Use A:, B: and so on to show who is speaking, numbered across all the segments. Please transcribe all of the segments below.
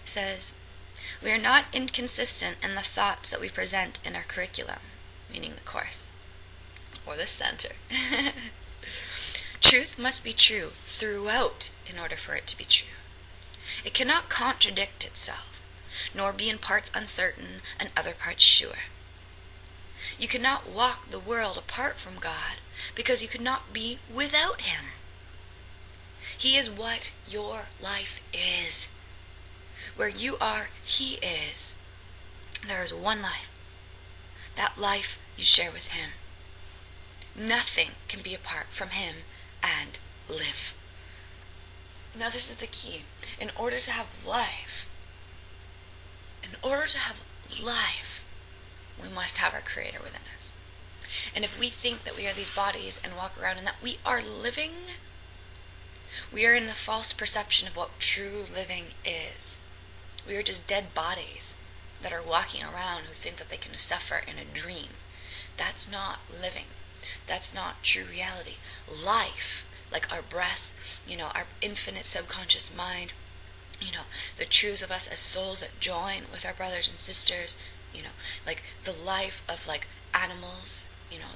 A: says, "We are not inconsistent in the thoughts that we present in our curriculum," meaning the course, or the center. "Truth must be true throughout in order for it to be true. It cannot contradict itself, nor be in parts uncertain and other parts sure. You cannot walk the world apart from God, because you could not be without Him. He is what your life is. Where you are, He is. There is one life. That life you share with Him. Nothing can be apart from Him and live." Now this is the key. In order to have life, we must have our Creator within us. And if we think that we are these bodies and walk around and that we are living, we are in the false perception of what true living is. We are just dead bodies that are walking around who think that they can suffer in a dream. That's not living. That's not true reality. Life, like our breath, our infinite subconscious mind, the truths of us as souls that join with our brothers and sisters, like the life of like animals,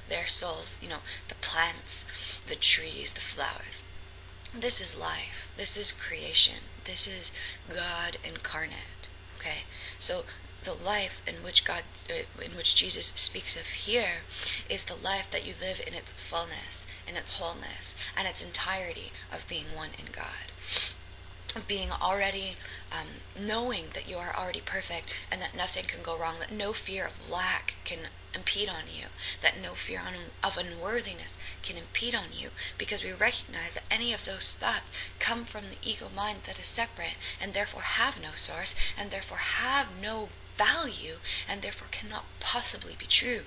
A: their souls, the plants, the trees, the flowers. This is life. This is creation. This is God incarnate. Okay? So the life in which Jesus speaks of here is the life that you live in its fullness, in its wholeness, and its entirety of being one in God. Of being already, knowing that you are already perfect and that nothing can go wrong, that no fear of lack can impede on you, that no fear of unworthiness can impede on you, because we recognize that any of those thoughts come from the ego mind that is separate and therefore have no source and therefore have no value and therefore cannot possibly be true.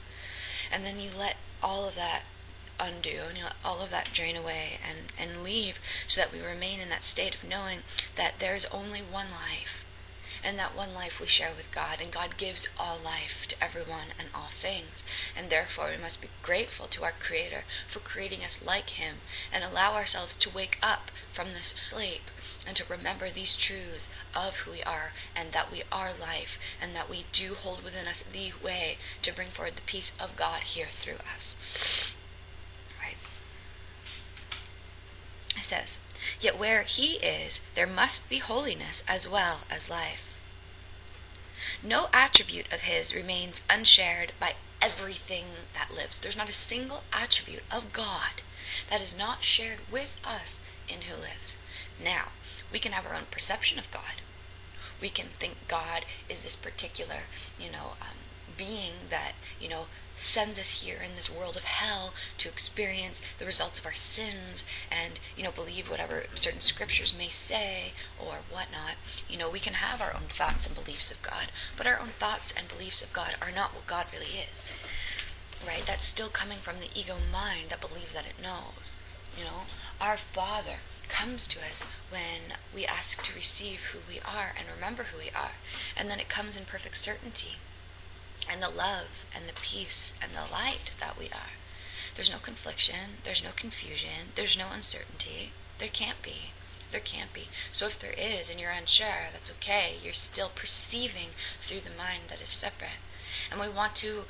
A: And then you let all of that undo and you let all of that drain away and leave, so that we remain in that state of knowing that there is only one life, and that one life we share with God, and God gives all life to everyone and all things, and therefore we must be grateful to our Creator for creating us like Him, and allow ourselves to wake up from this sleep and to remember these truths of who we are, and that we are life, and that we do hold within us the way to bring forward the peace of God here through us. It says, "Yet where He is, there must be holiness as well as life. No attribute of His remains unshared by everything that lives." There's not a single attribute of God that is not shared with us in who lives. Now, we can have our own perception of God. We can think God is this particular, being that, sends us here in this world of hell to experience the results of our sins and, believe whatever certain scriptures may say or whatnot. We can have our own thoughts and beliefs of God, but our own thoughts and beliefs of God are not what God really is, right? That's still coming from the ego mind that believes that it knows. Our Father comes to us when we ask to receive who we are and remember who we are, and then it comes in perfect certainty and the love and the peace and the light that we are. There's no confliction, there's no confusion, there's no uncertainty. There can't be. So if there is and you're unsure, that's okay. You're still perceiving through the mind that is separate. And we want to,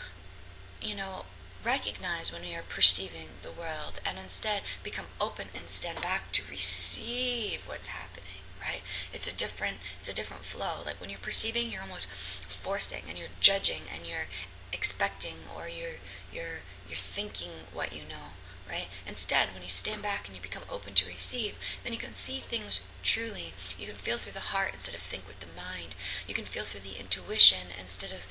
A: recognize when we are perceiving the world and instead become open and stand back to receive what's happening, right? It's a different flow. Like when you're perceiving, you're almost forcing and you're judging and you're expecting, or you're thinking what you know, right? Instead, when you stand back and you become open to receive, then you can see things truly. You can feel through the heart instead of think with the mind. You can feel through the intuition instead of,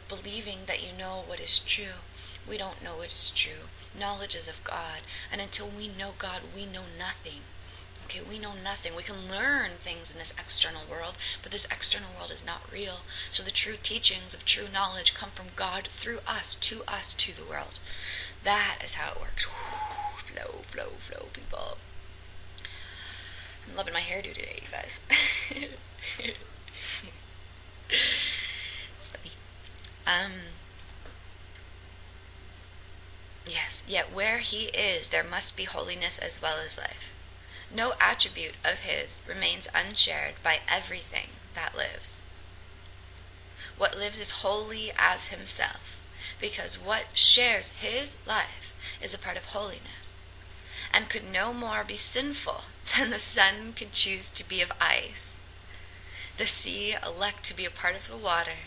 A: believing that you know what is true. We don't know what is true. Knowledge is of God, and until we know God, we know nothing. Okay, we know nothing. We can learn things in this external world, but this external world is not real. So the true teachings of true knowledge come from God through us, to the world. That is how it works. Flow, people. I'm loving my hairdo today, you guys. It's funny. Yes, yet where He is, there must be holiness as well as life. No attribute of His remains unshared by everything that lives. What lives is holy as himself, because what shares his life is a part of holiness, and could no more be sinful than the sun could choose to be of ice, the sea elect to be a part of the water,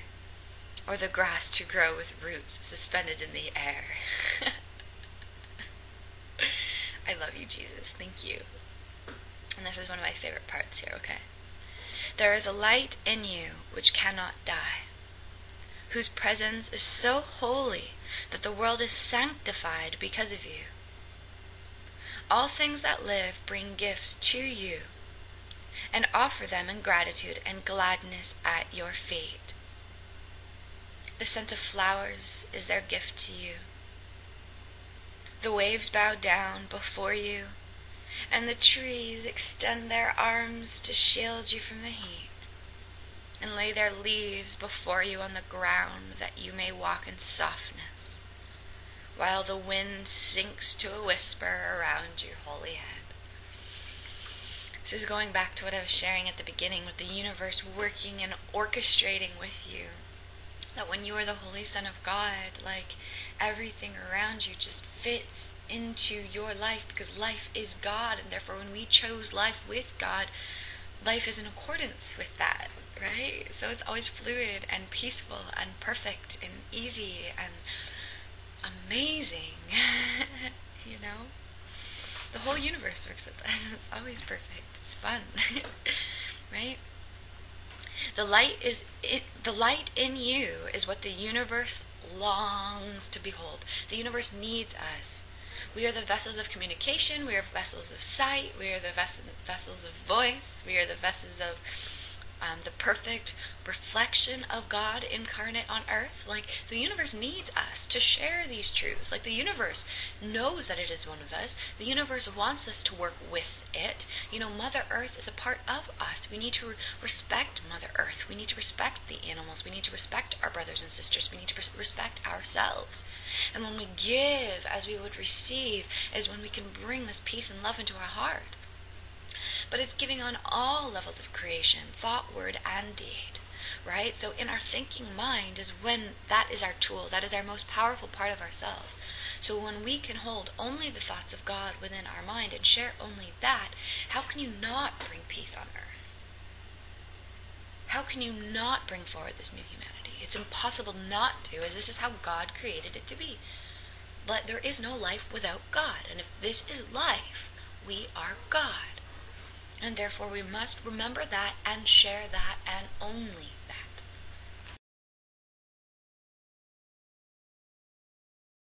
A: or the grass to grow with roots suspended in the air. I love you, Jesus. Thank you. And this is one of my favorite parts here, okay? There is a light in you which cannot die, whose presence is so holy that the world is sanctified because of you. All things that live bring gifts to you and offer them in gratitude and gladness at your feet. The scent of flowers is their gift to you. The waves bow down before you, and the trees extend their arms to shield you from the heat, and lay their leaves before you on the ground that you may walk in softness, while the wind sinks to a whisper around your holy head. This is going back to what I was sharing at the beginning, with the universe working and orchestrating with you. That when you are the Holy Son of God, like, everything around you just fits into your life, because life is God, and therefore when we chose life with God, life is in accordance with that, right? So it's always fluid and peaceful and perfect and easy and amazing. You know? The whole universe works with us. It's always perfect. It's fun. Right? The light in you is what the universe longs to behold. The universe needs us. We are the vessels of communication. We are vessels of sight. We are the vessels of voice. We are the vessels of the perfect reflection of God incarnate on earth. Like, the universe needs us to share these truths. Like, the universe knows that it is one of us. The universe wants us to work with it. You know, Mother Earth is a part of us. We need to respect Mother Earth. We need to respect the animals. We need to respect our brothers and sisters. We need to respect ourselves. And when we give as we would receive is when we can bring this peace and love into our heart. But it's giving on all levels of creation, thought, word, and deed, right? So in our thinking mind is when that is our tool. That is our most powerful part of ourselves. So when we can hold only the thoughts of God within our mind and share only that, how can you not bring peace on earth? How can you not bring forward this new humanity? It's impossible not to, as this is how God created it to be. But there is no life without God. And if this is life, we are God. And therefore we must remember that and share that and only